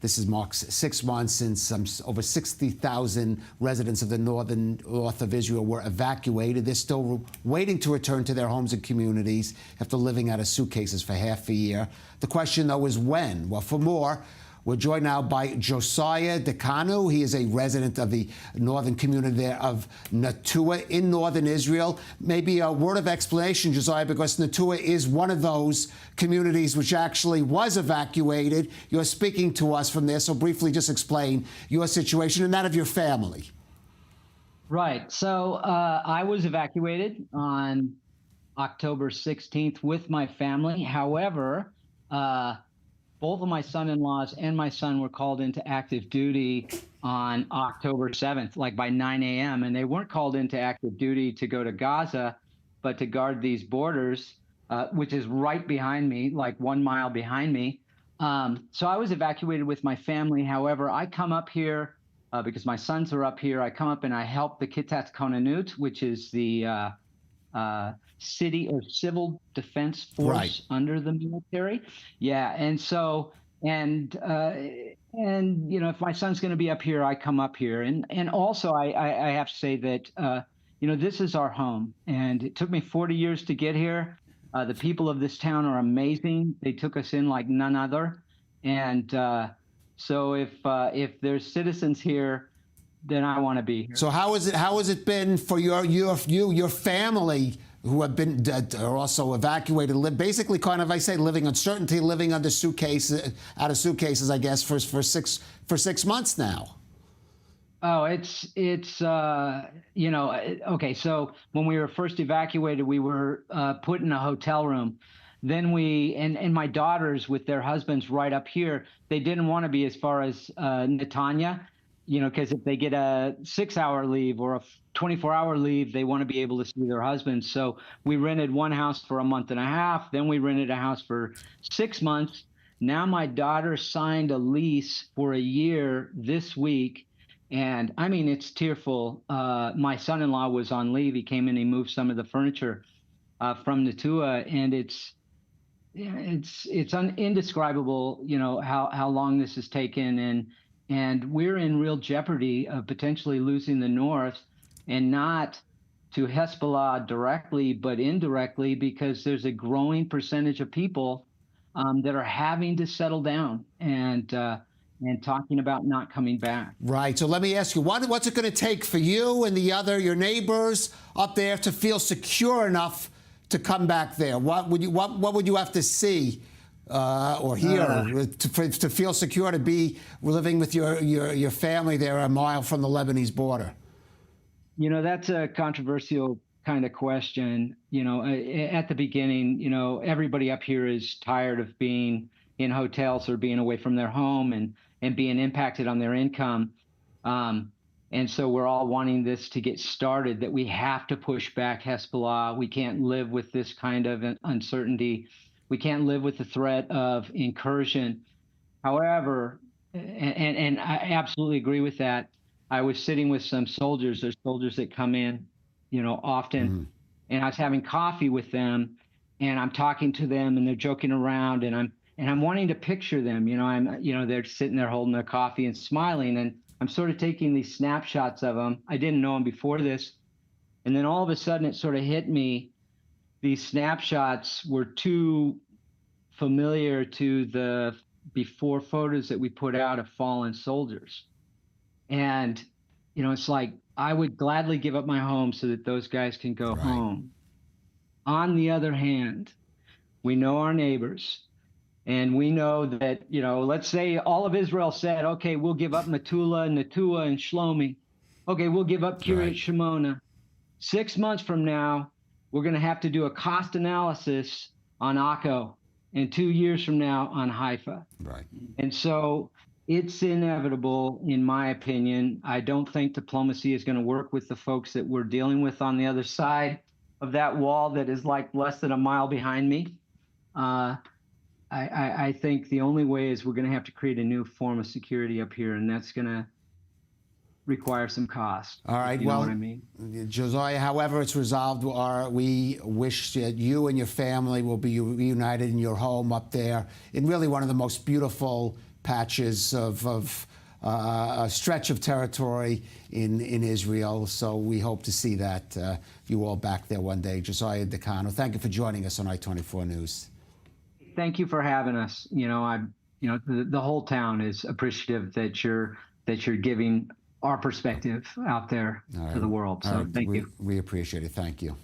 This is marks 6 months since over 60,000 residents of the north of Israel were evacuated. They're still waiting to return to their homes and communities after living out of suitcases for half a year. The question, though, is when? Well, for more, we're joined now by Josiah Dekanu. He is a resident of the northern community there of Netua in northern Israel. Maybe a word of explanation, Josiah, because Netua is one of those communities which actually was evacuated. You're speaking to us from there, so briefly just explain your situation and that of your family. Right. So I was evacuated on October 16th with my family. However, both of my son-in-laws and my son were called into active duty on October 7th, like by 9 a.m. And they weren't called into active duty to go to Gaza, but to guard these borders, which is right behind me, like 1 mile behind me. So I was evacuated with my family. However, I come up here because my sons are up here. I come up and I help the Kitat Konanut, which is the city or civil defense force under the military. Yeah. And so, and you know, if my son's going to be up here, I come up here. And also I have to say that, you know, this is our home, and it took me 40 years to get here. The people of this town are amazing. They took us in like none other. And so if there's citizens here, then I want to be here. So how has it been for your family who have been are also evacuated, basically kind of, I say, living uncertainty, living under suitcases, out of suitcases, I guess, for 6 months now? Oh, it's you know, okay. So when we were first evacuated, we were put in a hotel room. Then we, and my daughters with their husbands right up here, they didn't want to be as far as Netanya, you know, because if they get a 6-hour leave or a 24-hour leave, they want to be able to see their husbands. So we rented one house for a month and a half. Then we rented a house for 6 months. Now my daughter signed a lease for a year this week. And I mean, it's tearful. My son-in-law was on leave. He came in, he moved some of the furniture from Netua, and it's indescribable, you know, how long this has taken. And we're in real jeopardy of potentially losing the north, and not to Hezbollah directly, but indirectly, because there's a growing percentage of people that are having to settle down and talking about not coming back. Right. So let me ask you, what's it going to take for you and your neighbors up there to feel secure enough to come back there? What would you have to see or hear to feel secure to be living with your family there a mile from the Lebanese border? You know, that's a controversial kind of question. You know, at the beginning, you know, everybody up here is tired of being in hotels or being away from their home and being impacted on their income. And so we're all wanting this to get started, that we have to push back Hezbollah. We can't live with this kind of uncertainty. We can't live with the threat of incursion. However, and I absolutely agree with that. I was sitting with some soldiers. There's soldiers that come in, you know, often, and I was having coffee with them, and I'm talking to them, and they're joking around, and I'm wanting to picture them. You know, they're sitting there holding their coffee and smiling, and I'm sort of taking these snapshots of them. I didn't know them before this, and then all of a sudden it sort of hit me. These snapshots were too familiar to the before photos that we put out of fallen soldiers. And, you know, it's like, I would gladly give up my home so that those guys can go home. On the other hand, we know our neighbors, and we know that, you know, let's say all of Israel said, okay, we'll give up Metula, Netua, and Shlomi. Okay, we'll give up Kiryat Shimona. 6 months from now, we're going to have to do a cost analysis on Akko, and 2 years from now on Haifa. Right. And so it's inevitable, in my opinion. I don't think diplomacy is going to work with the folks that we're dealing with on the other side of that wall that is like less than a mile behind me. I think the only way is we're going to have to create a new form of security up here, and that's going to require some cost. All right. You know what I mean? Josiah, however it's resolved, we wish that you and your family will be reunited in your home up there in really one of the most beautiful patches of a stretch of territory in Israel. So we hope to see that you all back there one day. Josiah DeCano, thank you for joining us on I-24 News. Thank you for having us. The whole town is appreciative that you're giving our perspective out there to the world. So thank you. We appreciate it. Thank you.